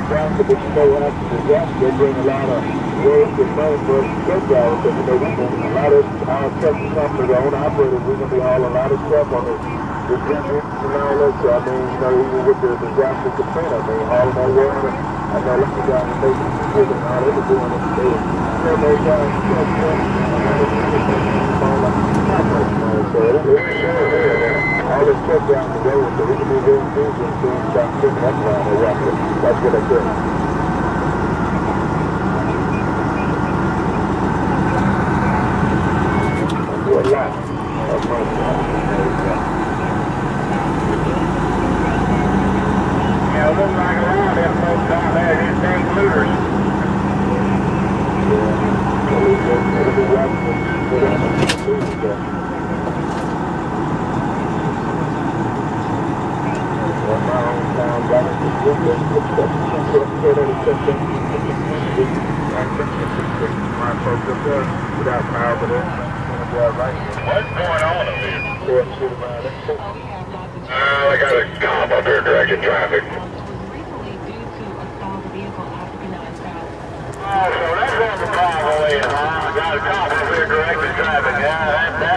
disaster, but you know, after disaster, they bring a lot of work and money for us to truck drivers. So, you know, we can, a lot of our trucking companies, our own operators, we're going to be hauling a lot of stuff on this engine and all that. So, I mean, you know, even with the disaster Katrina, I mean, hauling that water, I know a lot of guys are making it and all they were doing it. They were, you know, those guys, so it's sure there. All this truck down the road, so we can move in things and soon start picking up around the water. That's what I said. I do a lot. That's my job. Yeah, it looks like a lot of them folks out there, these dang looters. Yeah. So we'll be watching for them looters there. My hometown, got it to do this, my folks up there, without power, but they're right. What's going on up here? I got a cop up here directing traffic. Oh, so that's on the problem, huh? I got a cop up here directing traffic. Yeah,